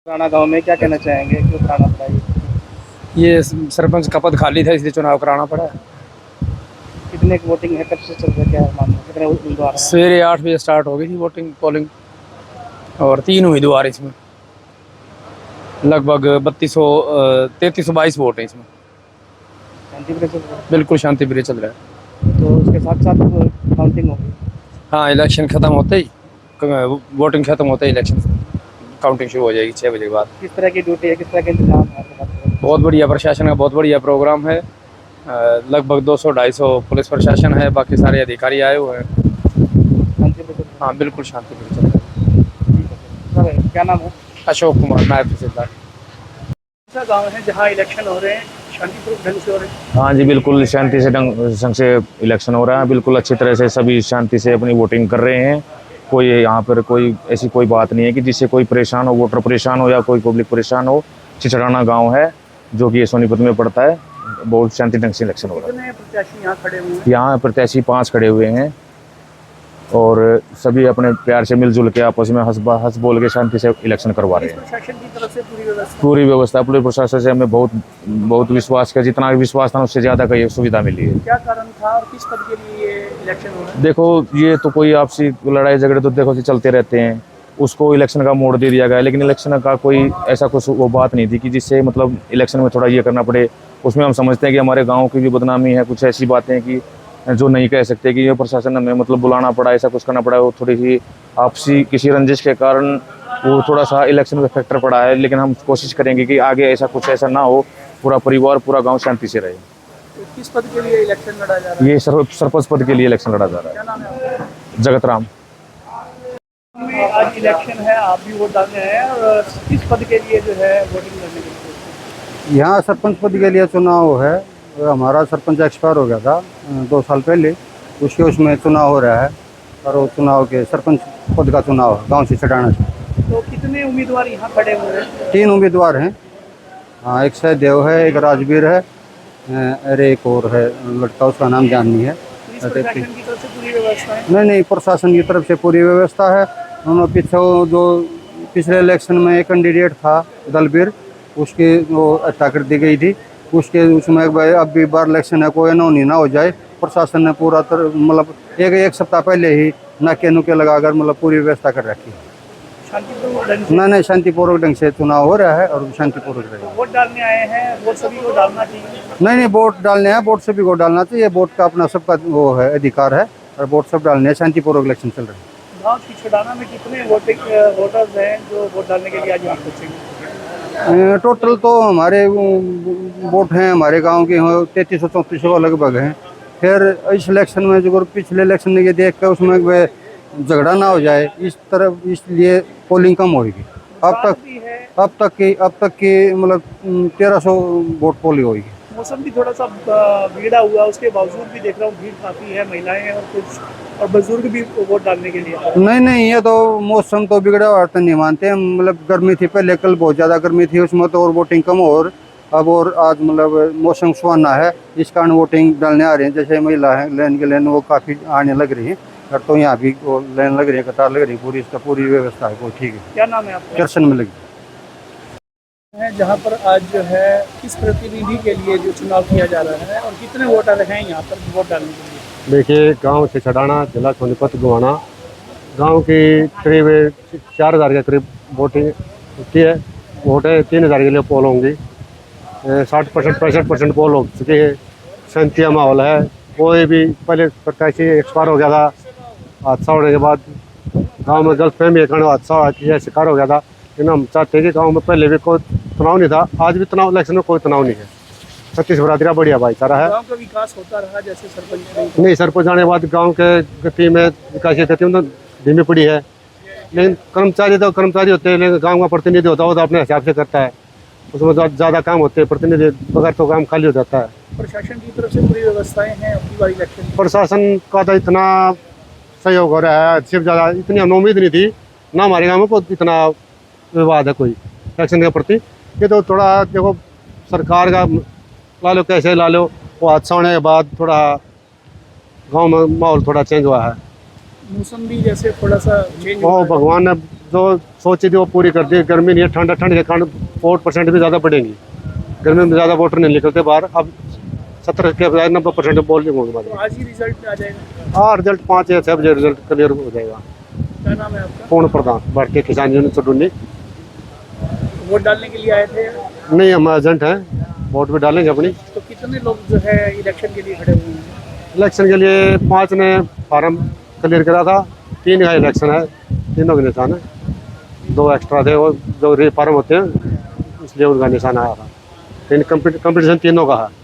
पुराना गांव में क्या कहना चाहेंगे, क्यों कराना पड़ा ये सरपंच का पद खाली था इसलिए चुनाव कराना पड़ा। कितने की वोटिंग है, कब से चल रहा है, क्या मामला, कितने उम्मीदवार हैं? सवेरे 8 बजे स्टार्ट हो गई थी वोटिंग पोलिंग और 3 उम्मीदवार इसमें लगभग 3322 वोट हैं इसमें। शांतिप्रिय चल रहा बिल्कुल शांति प्रिय चल रहा है। है तो उसके साथ साथ काउंटिंग होगी। हाँ, इलेक्शन खत्म होते ही वोटिंग खत्म होते ही इलेक्शन काउंटिंग शुरू हो जाएगी 6 बजे के बाद। किस तरह की ड्यूटी है, किस तरह के इंतजाम है आपके पास? बहुत बढ़िया प्रशासन का बहुत बढ़िया प्रोग्राम है। लगभग 200-250 पुलिस प्रशासन है, बाकी सारे अधिकारी आए हुए हैं। शांतिप्रिय चल रहा हाँ, बिल्कुल शांति प्रिय चल रहा है। है। ठीक है सर, क्या नाम है? अशोक कुमार, नायब तहसीलदार। ऐसा गाँव है जहाँ इलेक्शन हो रहे हैं, शांतिपूर्वक ढंग से हो रहे हैं? हाँ जी, बिल्कुल शांति से ढंग से इलेक्शन हो रहा है। बिल्कुल अच्छी तरह से सभी शांति से अपनी वोटिंग कर रहे हैं। कोई यहाँ पर कोई ऐसी कोई बात नहीं है कि जिससे कोई परेशान हो, वोटर परेशान हो या कोई पब्लिक परेशान हो। चिचड़ाना गांव है जो कि ये सोनीपत में पड़ता है। बहुत शांति ढंग से इलेक्शन हो रहा है। कितने प्रत्याशी यहाँ खड़े हुए हैं? यहाँ प्रत्याशी 5 खड़े हुए हैं और सभी अपने प्यार से मिलजुल के आपस में हंस बोल के शांति से इलेक्शन करवा रहे हैं। प्रशासन की तरफ से पूरी व्यवस्था पुलिस प्रशासन से हमें बहुत विश्वास का, जितना विश्वास था उससे ज़्यादा का ये सुविधा मिली है। क्या कारण था और किस पद के लिए ये इलेक्शन हो रहा है? देखो, ये तो कोई आपसी लड़ाई झगड़े तो देखो चलते रहते हैं। उसको इलेक्शन का मोड़ दे दिया गया, लेकिन इलेक्शन का कोई ऐसा कुछ वो बात नहीं थी कि जिससे मतलब इलेक्शन में थोड़ा ये करना पड़े। उसमें हम समझते हैं कि हमारे गांव की भी बदनामी है, कुछ ऐसी बातें कि जो नहीं कह सकते कि ये प्रशासन हमें मतलब बुलाना पड़ा, ऐसा कुछ करना पड़ा। वो थोड़ी सी आपसी किसी रंजिश के कारण वो थोड़ा सा इलेक्शन में फैक्टर पड़ा है, लेकिन हम कोशिश करेंगे कि आगे ऐसा कुछ ऐसा ना हो, पूरा परिवार पूरा गाँव शांति से रहे। तो किस पद के लिए इलेक्शन लड़ा जा रहा है? ये सरपंच पद के लिए इलेक्शन लड़ा जा रहा क्या नाम है आपका? है। जगत राम। आज इलेक्शन है, आप भी वोट डालने आए हैं, और किस पद के लिए जो है वोटिंग करने के लिए? यहाँ सरपंच पद के लिए चुनाव है। हमारा सरपंच एक्सपायर हो गया था 2 साल पहले, उसमें चुनाव हो रहा है और वो चुनाव के सरपंच पद का चुनाव है गाँव से चढ़ाना से। तो कितने उम्मीदवार यहाँ खड़े हुए हैं? 3 उम्मीदवार हैं। हाँ, एक सहदेव है, एक राजवीर है और एक और है लड़का, उसका नाम जाननी है। पुलिस प्रशासन की तरफ से पूरी व्यवस्था है? नहीं, प्रशासन की तरफ से पूरी व्यवस्था है। उन्होंने पिछले इलेक्शन में एक कैंडिडेट था दलबीर, उसकी वो हत्या कर दी गई थी। उसमें अब भी बार इलेक्शन है, कोई अनहोनी ना हो जाए, प्रशासन ने पूरा मतलब एक सप्ताह पहले ही नाके नुके लगाकर मतलब पूरी व्यवस्था कर रखी है। शांतिपूर्वक ढंग से? नहीं, शांतिपूर्वक ढंग से चुनाव हो रहा है और शांतिपूर्वक रहेगा। वोट डालने आए हैं, वोट सभी को डालना चाहिए? नहीं, वोट डालने हैं, वोट सभी को डालना चाहिए। वोट का अपना सबका वो है, अधिकार है, और वोट सब डालने हैं। शांतिपूर्वक इलेक्शन चल रहा है। गाँव छिछड़ाना में कितने वोटर्स हैं जो वोट डालने के लिए आज यहाँ पहुँचेंगे? टोटल तो हमारे वोट हैं हमारे गांव के 3300-3400 लगभग हैं। फिर इस इलेक्शन में जो पिछले इलेक्शन में ये देख कर उसमें वे झगड़ा ना हो जाए इस तरफ, इसलिए पोलिंग कम होगी। अब तक की मतलब 1300 वोट पोलिंग होगी। मौसम भी थोड़ा सा बिगड़ा हुआ, उसके बावजूद भी देख रहा हूँ भीड़ काफ़ी है, महिलाएं और कुछ और बुजुर्ग भी वोट डालने के लिए। नहीं, ये तो मौसम तो बिगड़ा हुआ तो नहीं मानते हम। मतलब गर्मी थी पहले, कल बहुत ज़्यादा गर्मी थी, उसमें तो और वोटिंग कम और अब और आज मतलब मौसम सुहाना है, इस कारण वोटिंग डालने आ रहे हैं। जैसे महिला है लाइन के लाइन वो काफ़ी आने लग रही है, और तो यहाँ भी वो लाइन लग रही है, कतार लग रही है, पूरी इसका पूरी व्यवस्था है, वो ठीक है। क्या नाम है आपका? दर्शन में लगी है जहाँ पर आज जो है किस प्रतिनिधि के लिए जो चुनाव किया जा रहा है और कितने वोटर हैं यहाँ पर वोट डालने के लिए? देखिए, गांव से छड़ाना, जिला सोनीपत गोवाना गांव की करीब 4000 के करीब वोटिंग होती है। वोट है 3000 के लिए पोल होंगी। 60% 65% पोल हो चुकी है। शांतिया माहौल है। कोई भी पहले प्रत्याशी एक्सपायर हो गया था, हादसा होने के बाद गांव में गलतफहमी के कारण हादसा का शिकार हो गया था। लेकिन हम चाहते हैं कि गाँव में पहले भी कोई तनाव नहीं था, आज भी तनाव, इलेक्शन में कोई तनाव नहीं है। 36 बरादरी बढ़िया भाईचारा है। गांव का विकास होता रहा जैसे सरपंच नहीं, सरपंच आने के बाद गांव के गति में, विकास की गति में तो धीमी पड़ी है। लेकिन कर्मचारी तो कर्मचारी होते हैं, लेकिन गांव का प्रतिनिधि होता है वो तो अपने हिसाब से करता है, उसमें ज़्यादा काम होते हैं। प्रतिनिधि बगैर तो काम खाली हो जाता है। प्रशासन की तरफ से पूरी व्यवस्थाएं हैं अपनी बार इलेक्शन? प्रशासन का तो इतना सहयोग हो रहा है, सिर्फ ज़्यादा इतनी उम्मीद नहीं थी ना हमारे गाँव में कोई इतना विवाद है कोई इलेक्शन के प्रति। ये तो थोड़ा देखो सरकार का ला लो, कैसे ला लो, वो हादसा होने के बाद थोड़ा गांव में माहौल थोड़ा चेंज हुआ है। मौसम भी जैसे थोड़ा सा चेंज वो भगवान ने जो सोची थी वो पूरी कर दी। गर्मी नहीं है, ठंड के कारण वोट परसेंट भी ज़्यादा बढ़ेंगी। गर्मी में ज़्यादा वोटर नहीं निकलते बाहर। अब 70 के बजाय 90% पोलिंग होगी। तो आज ही रिजल्ट आ जाएगा। हाँ, रिजल्ट 5 या 6 बजे रिजल्ट क्लियर हो जाएगा। क्या नाम है आपका? पूर्ण प्रधान, भारतीय किसान यूनियन चुडुन्नी। वोट डालने के लिए आए थे? नहीं, हम एजेंट हैं, वोट भी डालेंगे अपनी। तो कितने लोग जो है इलेक्शन के लिए खड़े हुए हैं? इलेक्शन के लिए 5 ने फार्म क्लियर करा था, 3 का इलेक्शन है, तीनों के निशान है। 2 एक्स्ट्रा थे, वो जो री फार्म होते हैं इसलिए उनका निशान आया था। कंपटीशन तीनों का है।